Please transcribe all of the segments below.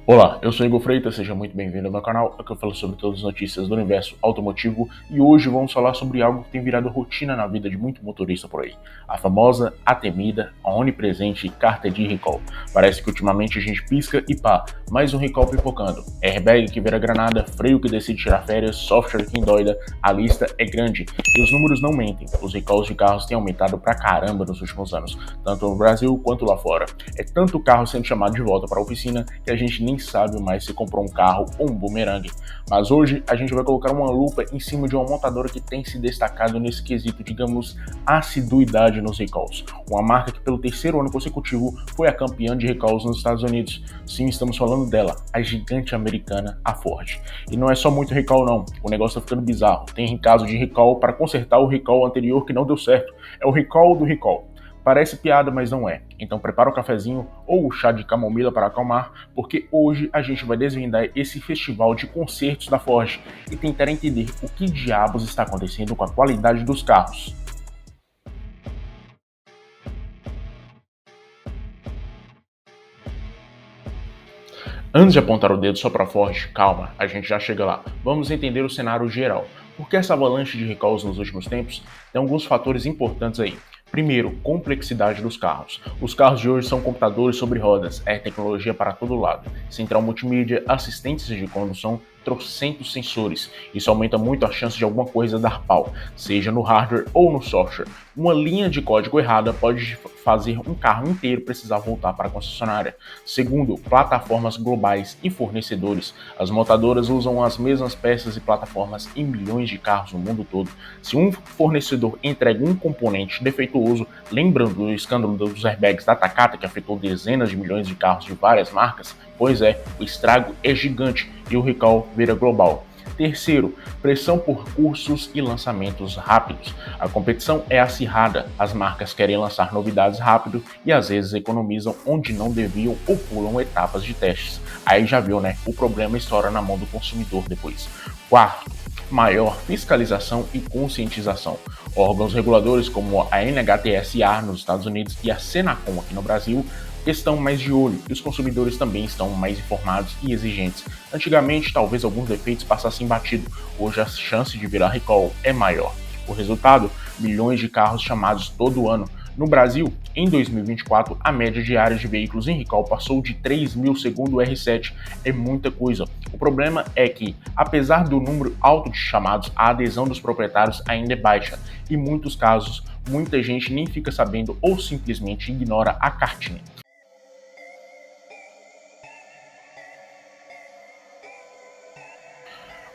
Olá, eu sou Igor Freitas, seja muito bem-vindo ao meu canal, aqui eu falo sobre todas as notícias do universo automotivo e hoje vamos falar sobre algo que tem virado rotina na vida de muito motorista por aí, a famosa, a temida, a onipresente carta de recall. Parece que ultimamente a gente pisca e pá, mais um recall pipocando, airbag que vira granada, freio que decide tirar férias, software que endoida, a lista é grande e os números não mentem, os recalls de carros têm aumentado pra caramba nos últimos anos, tanto no Brasil quanto lá fora. É tanto carro sendo chamado de volta para a oficina que a gente nem sabe mais se comprou um carro ou um bumerangue. Mas hoje a gente vai colocar uma lupa em cima de uma montadora que tem se destacado nesse quesito, digamos, assiduidade nos recalls. Uma marca que pelo terceiro ano consecutivo foi a campeã de recalls nos Estados Unidos. Sim, estamos falando dela, a gigante americana, a Ford. E não é só muito recall não, o negócio tá ficando bizarro. Tem caso de recall para consertar o recall anterior que não deu certo. É o recall do recall. Parece piada, mas não é. Então prepara o cafezinho ou o chá de camomila para acalmar, porque hoje a gente vai desvendar esse festival de concertos da Ford e tentar entender o que diabos está acontecendo com a qualidade dos carros. Antes de apontar o dedo só para a Ford, calma, a gente já chega lá. Vamos entender o cenário geral. Por que essa avalanche de recalls nos últimos tempos? Tem alguns fatores importantes aí. Primeiro, complexidade dos carros. Os carros de hoje são computadores sobre rodas, é tecnologia para todo lado. Central multimídia, assistentes de condução, trocentos sensores. Isso aumenta muito a chance de alguma coisa dar pau, seja no hardware ou no software. Uma linha de código errada pode fazer um carro inteiro precisar voltar para a concessionária. Segundo, plataformas globais e fornecedores. As montadoras usam as mesmas peças e plataformas em milhões de carros no mundo todo. Se um fornecedor entrega um componente defeituoso, lembrando do escândalo dos airbags da Takata que afetou dezenas de milhões de carros de várias marcas, pois é, o estrago é gigante e o recall vira global. Terceiro, pressão por cursos e lançamentos rápidos. A competição é acirrada, as marcas querem lançar novidades rápido e às vezes economizam onde não deviam ou pulam etapas de testes. Aí já viu, né? O problema estoura na mão do consumidor depois. Quarto, maior fiscalização e conscientização. Órgãos reguladores como a NHTSA nos Estados Unidos e a Senacom aqui no Brasil estão mais de olho e os consumidores também estão mais informados e exigentes. Antigamente, talvez alguns defeitos passassem batido, hoje a chance de virar recall é maior. O resultado? Milhões de carros chamados todo ano. No Brasil, em 2024, a média diária de veículos em recall passou de 3 mil segundo o R7. É muita coisa. O problema é que, apesar do número alto de chamados, a adesão dos proprietários ainda é baixa. E em muitos casos, muita gente nem fica sabendo ou simplesmente ignora a cartinha.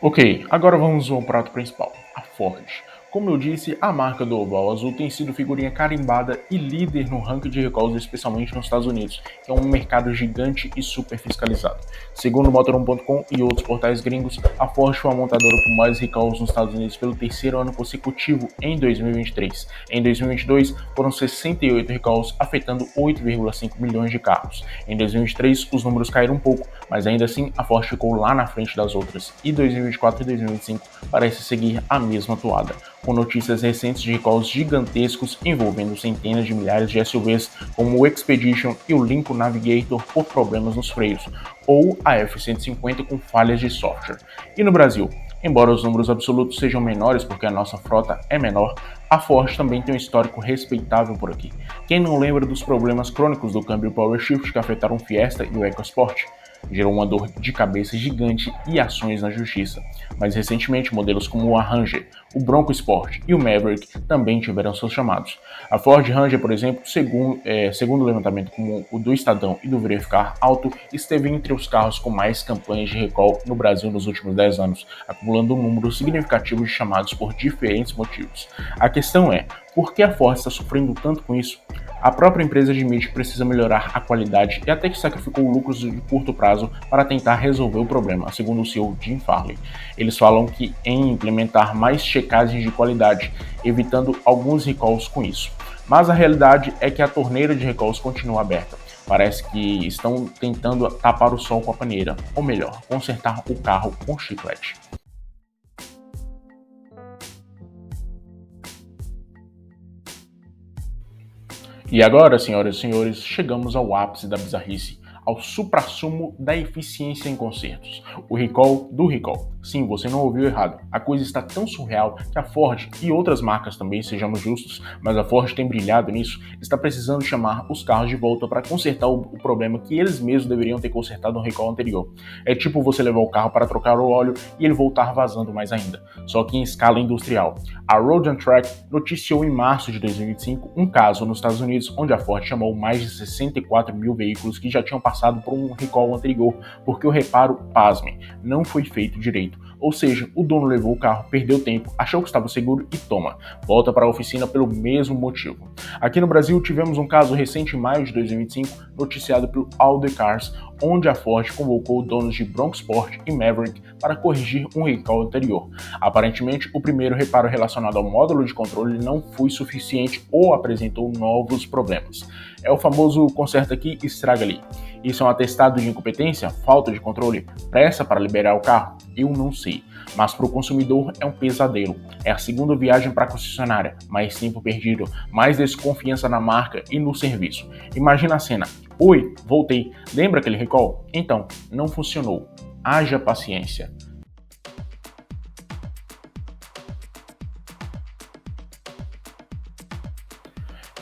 Ok, agora vamos ao prato principal, a Ford. Como eu disse, a marca do oval azul tem sido figurinha carimbada e líder no ranking de recalls, especialmente nos Estados Unidos, que é um mercado gigante e super fiscalizado. Segundo o Motor1.com e outros portais gringos, a Ford foi a montadora com mais recalls nos Estados Unidos pelo terceiro ano consecutivo em 2023. Em 2022, foram 68 recalls, afetando 8,5 milhões de carros. Em 2023, os números caíram um pouco, mas ainda assim a Ford ficou lá na frente das outras, e 2024 e 2025 parece seguir a mesma toada, com notícias recentes de recalls gigantescos envolvendo centenas de milhares de SUVs como o Expedition e o Lincoln Navigator por problemas nos freios, ou a F-150 com falhas de software. E no Brasil? Embora os números absolutos sejam menores porque a nossa frota é menor, a Ford também tem um histórico respeitável por aqui. Quem não lembra dos problemas crônicos do câmbio Power Shift que afetaram o Fiesta e o EcoSport? Gerou uma dor de cabeça gigante e ações na justiça. Mais recentemente, modelos como o Ranger, o Bronco Sport e o Maverick também tiveram seus chamados. A Ford Ranger, por exemplo, segundo o levantamento como o do Estadão e do Verificar Auto, esteve entre os carros com mais campanhas de recall no Brasil nos últimos 10 anos, acumulando um número significativo de chamados por diferentes motivos. A questão é, por que a Ford está sofrendo tanto com isso? A própria empresa admite que precisa melhorar a qualidade e até que sacrificou lucros de curto prazo para tentar resolver o problema, segundo o CEO Jim Farley. Eles falam que em implementar mais checagens de qualidade, evitando alguns recalls com isso. Mas a realidade é que a torneira de recalls continua aberta. Parece que estão tentando tapar o sol com a paneira, ou melhor, consertar o carro com chiclete. E agora, senhoras e senhores, chegamos ao ápice da bizarrice, ao suprassumo da eficiência em consertos, o recall do recall. Sim, você não ouviu errado. A coisa está tão surreal que a Ford e outras marcas também, sejamos justos, mas a Ford tem brilhado nisso, está precisando chamar os carros de volta para consertar o problema que eles mesmos deveriam ter consertado no recall anterior. É tipo você levar o carro para trocar o óleo e ele voltar vazando mais ainda, só que em escala industrial. A Road and Track noticiou em março de 2025 um caso nos Estados Unidos onde a Ford chamou mais de 64 mil veículos que já tinham passado por um recall anterior, porque o reparo, pasmem, não foi feito direito. Ou seja, o dono levou o carro, perdeu tempo, achou que estava seguro e toma, volta para a oficina pelo mesmo motivo. Aqui no Brasil tivemos um caso recente em maio de 2025, noticiado pelo All The Cars, onde a Ford convocou donos de Bronco Sport e Maverick para corrigir um recall anterior. Aparentemente, o primeiro reparo relacionado ao módulo de controle não foi suficiente ou apresentou novos problemas. É o famoso conserta aqui, estraga ali. Isso é um atestado de incompetência, falta de controle, pressa para liberar o carro? Eu não sei, mas para o consumidor é um pesadelo. É a segunda viagem para a concessionária, mais tempo perdido, mais desconfiança na marca e no serviço. Imagina a cena: oi, voltei, lembra aquele recall? Então, não funcionou. Haja paciência.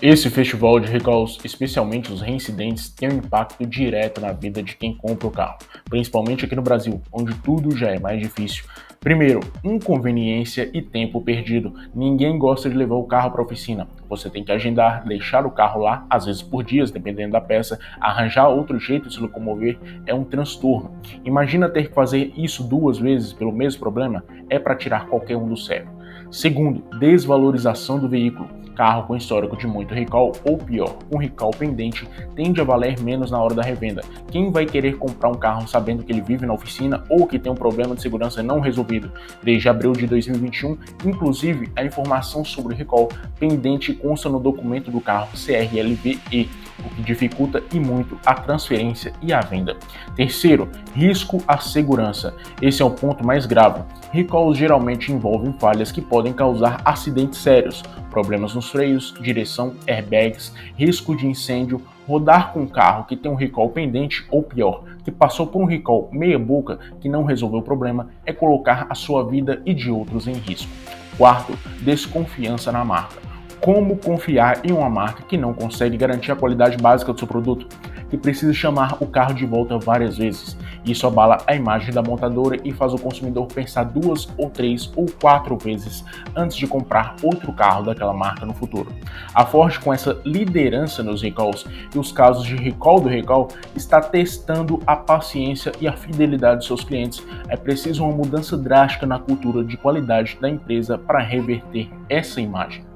Esse festival de recalls, especialmente os reincidentes, tem um impacto direto na vida de quem compra o carro, principalmente aqui no Brasil, onde tudo já é mais difícil. Primeiro, inconveniência e tempo perdido. Ninguém gosta de levar o carro para a oficina. Você tem que agendar, deixar o carro lá, às vezes por dias, dependendo da peça, arranjar outro jeito de se locomover, é um transtorno. Imagina ter que fazer isso 2 vezes pelo mesmo problema, é para tirar qualquer um do sério. Segundo, desvalorização do veículo. Carro com histórico de muito recall ou pior, um recall pendente tende a valer menos na hora da revenda. Quem vai querer comprar um carro sabendo que ele vive na oficina ou que tem um problema de segurança não resolvido? Desde abril de 2021, inclusive, a informação sobre o recall pendente consta no documento do carro CRLV-E, o que dificulta e muito a transferência e a venda. Terceiro, risco à segurança. Esse é o ponto mais grave. Recalls geralmente envolvem falhas que podem causar acidentes sérios, problemas nos freios, direção, airbags, risco de incêndio. Rodar com um carro que tem um recall pendente ou pior, que passou por um recall meia boca que não resolveu o problema, é colocar a sua vida e de outros em risco. Quarto, desconfiança na marca. Como confiar em uma marca que não consegue garantir a qualidade básica do seu produto, que precisa chamar o carro de volta várias vezes? Isso abala a imagem da montadora e faz o consumidor pensar 2 ou 3 ou 4 vezes antes de comprar outro carro daquela marca no futuro. A Ford, com essa liderança nos recalls e os casos de recall do recall, está testando a paciência e a fidelidade de seus clientes. É preciso uma mudança drástica na cultura de qualidade da empresa para reverter essa imagem.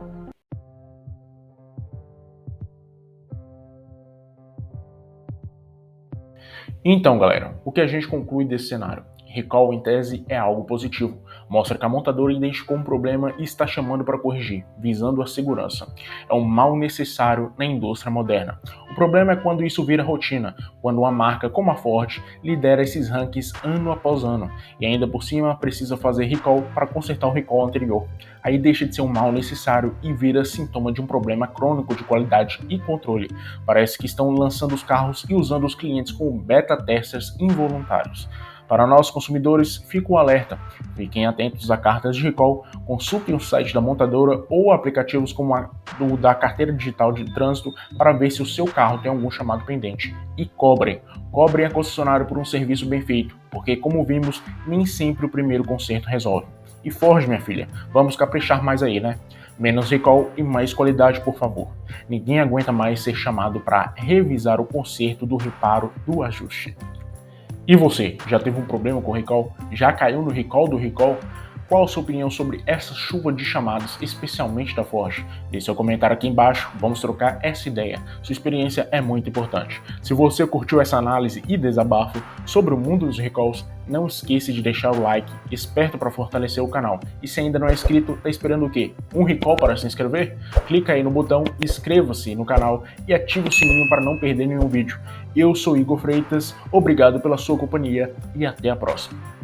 Então, galera, o que a gente conclui desse cenário? Recall, em tese, é algo positivo. Mostra que a montadora identificou um problema e está chamando para corrigir, visando a segurança. É um mal necessário na indústria moderna. O problema é quando isso vira rotina, quando uma marca como a Ford lidera esses rankings ano após ano, e ainda por cima precisa fazer recall para consertar o recall anterior. Aí deixa de ser um mal necessário e vira sintoma de um problema crônico de qualidade e controle. Parece que estão lançando os carros e usando os clientes como beta testers involuntários. Para nós consumidores, fica o alerta. Fiquem atentos a cartas de recall, consultem o site da montadora ou aplicativos como o da carteira digital de trânsito para ver se o seu carro tem algum chamado pendente. E cobrem a concessionária por um serviço bem feito, porque como vimos, nem sempre o primeiro conserto resolve. E Ford, minha filha, vamos caprichar mais aí, né? Menos recall e mais qualidade, por favor. Ninguém aguenta mais ser chamado para revisar o conserto do reparo do ajuste. E você, já teve um problema com o recall? Já caiu no recall do recall? Qual a sua opinião sobre essa chuva de chamadas, especialmente da Ford? Deixe seu comentário aqui embaixo, vamos trocar essa ideia. Sua experiência é muito importante. Se você curtiu essa análise e desabafo sobre o mundo dos recalls, não esqueça de deixar o like, esperto para fortalecer o canal. E se ainda não é inscrito, tá esperando o quê? Um recall para se inscrever? Clica aí no botão, inscreva-se no canal e ative o sininho para não perder nenhum vídeo. Eu sou Igor Freitas, obrigado pela sua companhia e até a próxima.